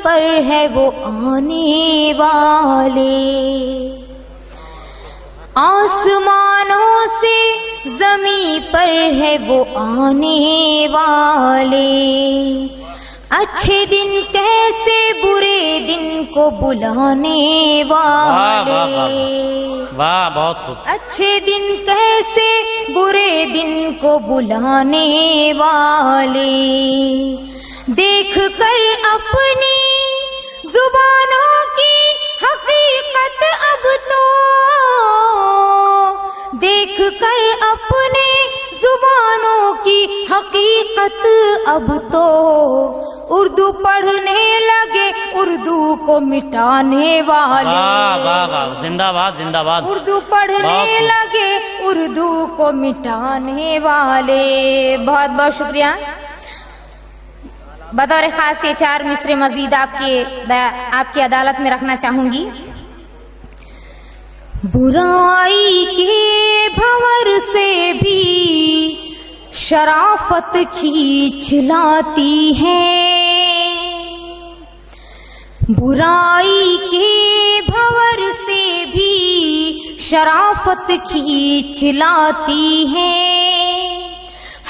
پر ہے وہ آنے والے، آسمانوں سے زمین پر ہے وہ آنے والے، اچھے دن کیسے برے دن کو بلانے والے، واہ بہت خوب، اچھے دن کیسے برے دن کو بلانے والے، دیکھ کر اپنی زبانوں کی حقیقت اب تو، دیکھ کر اپنے زبانوں کی حقیقت اب تو، اردو پڑھنے لگے اردو کو مٹانے والے، واہ واہ واہ، زندہ باد زندہ باد، اردو پڑھنے لگے اردو کو مٹانے والے۔ بہت بہت شکریہ۔ بطور خاص یہ 4 مصرے مزید آپ کی عدالت میں رکھنا چاہوں گی۔ برائی کے بھنور سے بھی شرافت کھینچ لاتی ہے، برائی کے بھنور سے بھی شرافت کھینچ لاتی ہے،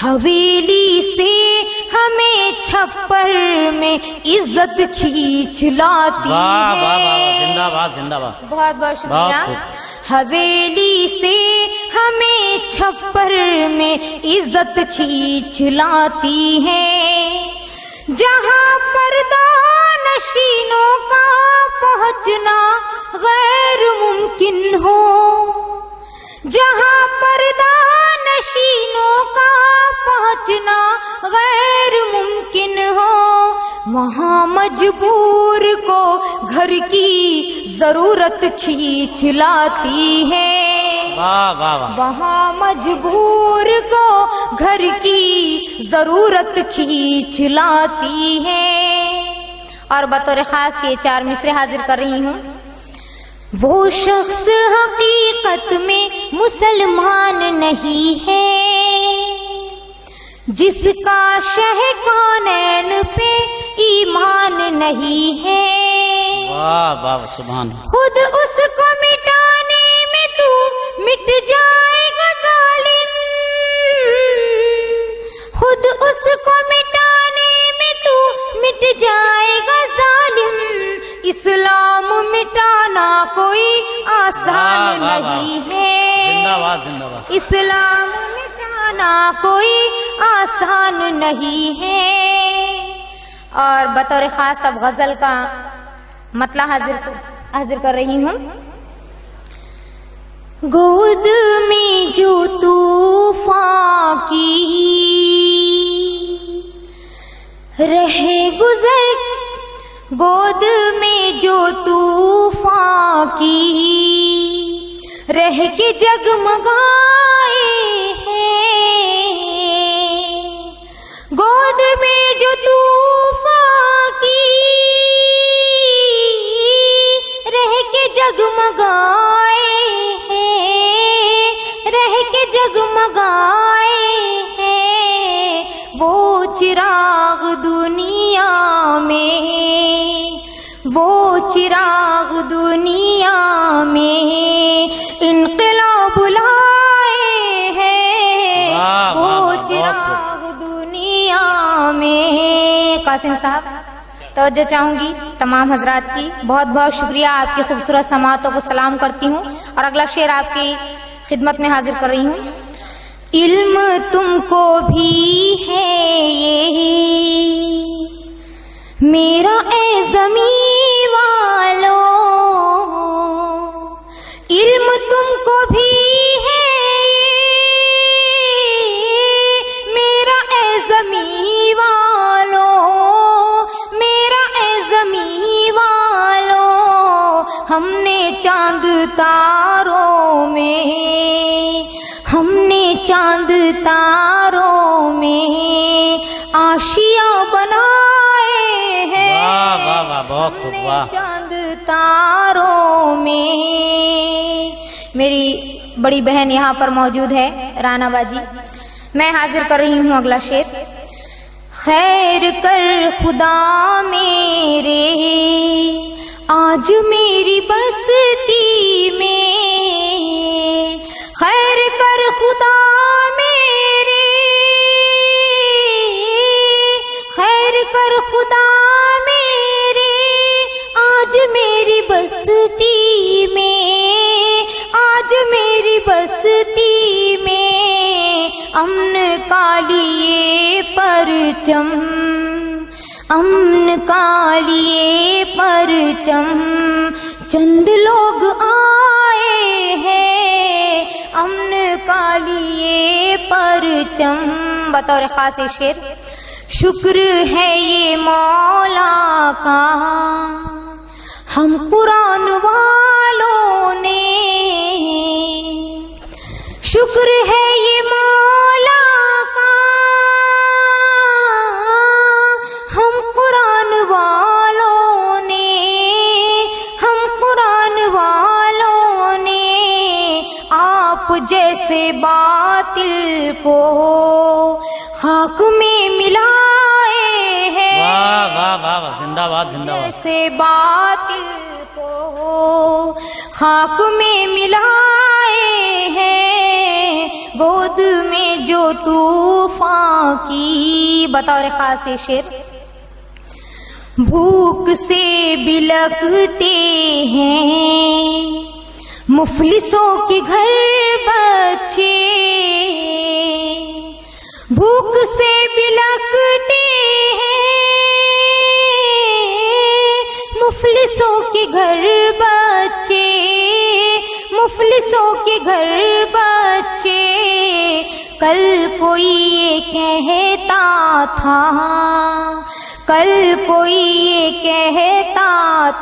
حویلی سے ہمیں چھپر میں عزت کھینچ لاتی واہ واہ واہ، ہے۔ زندہ باد زندہ باد، بہت بہت شکریہ۔ حویلی سے ہمیں چھپر میں عزت کھینچ لاتی ہے، جہاں پردہ نشینوں کا پہنچنا غیر ممکن ہو، جہاں پردہ نشینوں کا پہنچنا غیر ممکن ہو، وہاں مجبور کو گھر کی ضرورت کھینچ لاتی ہے، واہ واہ واہ، وہاں مجبور کو گھر کی ضرورت کھینچ لاتی ہے۔ اور بطور خاص یہ 4 مصرے حاضر کر رہی ہوں۔ وہ شخص حقیقت میں مسلمان نہیں ہے جس کا شہ کونین پہ ایمان نہیں ہے، واہ واہ سبحان، خود اس کو مٹانے میں تو مٹ جائے گا ظالم، خود اس کو مٹانے میں تو مٹ جائے گا ظالم، اسلام مٹانا کوئی آسان نہیں ہے، زندہ باد زندہ باد، اسلام مٹانا کوئی آسان نہیں ہے۔ اور بطور خاص اب غزل کا مطلع حاضر کر رہی ہوں۔ گود میں جو طوفان کی رہ گزر، گود میں جو طوفان کی رہ کے جگمگائے ہیں، گود میں جو طوفان کی رہ کے جگمگائے ہیں، رہ کے جگمگائے ہیں، وہ چراغ دنیا میں، وہ چراغ دنیا میں انقلاب لائے ہیں، وہ چراغ دنیا میں۔ قاسم صاحب توجہ چاہوں گی تمام حضرات کی، بہت بہت شکریہ، آپ کی خوبصورت سماعتوں کو سلام کرتی ہوں، اور اگلا شعر آپ کی خدمت میں حاضر کر رہی ہوں۔ علم تم کو بھی ہے یہ میرا اے زمین والو، علم تم کو بھی ہے میرا اے زمین والو، میرا اے زمین والو، ہم نے چاند تاروں میں، ہم نے چاند تاروں میں آشیاں بنائے ہیں، واہ واہ بہت ہم خوب، نے واہ، چاند تاروں میں۔ میری بڑی بہن یہاں پر موجود ہے رانا باجی، میں حاضر کر رہی ہوں اگلا شعر۔ خیر کر خدا میرے آج میری بستی میں خیر کر خدا میرے، خیر کر خدا میرے، آج میری بستی میں، آج میری بستی میں امن کا لیے پرچم، امن کا لیے پرچم، چند لوگ آئے ہیں امن کا لیے پرچم۔ بطور خاص شعر، شکر ہے یہ مولا کا ہم قرآن والوں نے، شکر ہے یہ مولا کا ہم قرآن والوں نے، ہم قرآن والوں نے آپ جیسے باطل کو خاک میں ملائے ہیں۔ واہ واہ واہ واہ، زندہ باد زندہ باد۔ جیسے باطل کو خاک میں ملائے ہیں، گود میں جو طوفان کی۔ بطور خاص شعر، بھوک سے بلکتے ہیں مفلسوں کے گھر بچے، بھوک سے بلکتے ہیں مفلسوں کے گھر بچے، مفلسوں کے گھر بچے۔ کل کوئی یہ کہتا تھا، کل کوئی یہ کہتا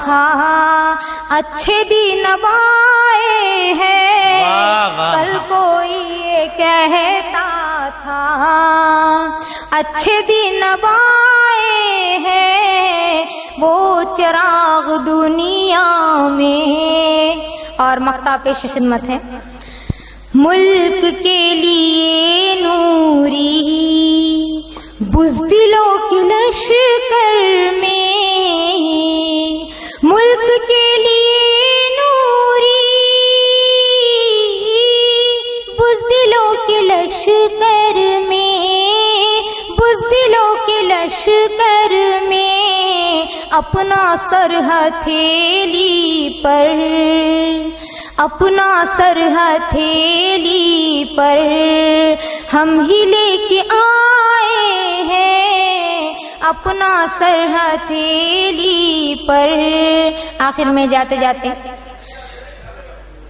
تھا اچھے دن اب آئے ہیں، کل کوئی یہ کہتا تھا اچھے دن اب آئے ہیں، وہ چراغ دنیا میں۔ اور مقطع پیش خدمت ہے، ملک کے لیے نوری بزدلوں کے لشکر میں، ملک کے لیے نوری بزدلوں کے لشکر میں، بزدلوں کے لشکر میں اپنا سر ہتھیلی پر، اپنا سر ہتھیلی پر ہم ہی لے کے آئے ہیں، اپنا سر ہتھیلی پر۔ آخر میں جاتے جاتے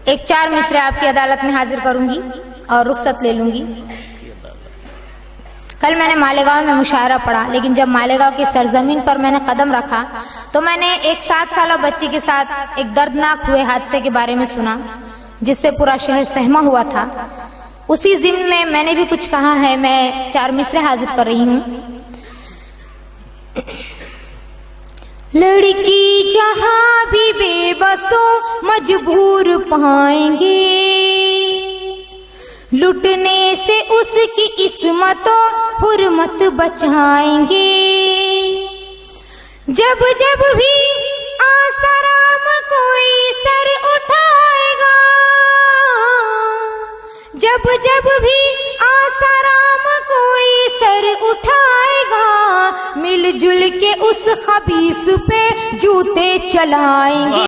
ایک 4 مصرے آپ کی عدالت میں حاضر کروں گی اور رخصت لے لوں گی۔ کل میں نے مالیگاؤں میں مشاعرہ پڑھا، لیکن جب مالیگاؤں کی سرزمین پر میں نے قدم رکھا تو میں نے ایک 7 سالہ بچی کے ساتھ ایک دردناک ہوئے حادثے کے بارے میں سنا جس سے پورا شہر سہما ہوا تھا۔ اسی ضمن میں نے بھی کچھ کہا ہے، میں 4 مصرے حاضر کر رہی ہوں۔ لڑکی جہاں بھی بے بسوں مجبور پائیں گے، لٹنے سے اس کی عصمت و حرمت بچائیں گے۔ جب جب بھی آسرام کوئی سر اٹھائے گا، جب جب بھی آسرام کوئی سر اٹھائے گا، مل جل کے اس خبیث پہ جوتے چلائیں گے۔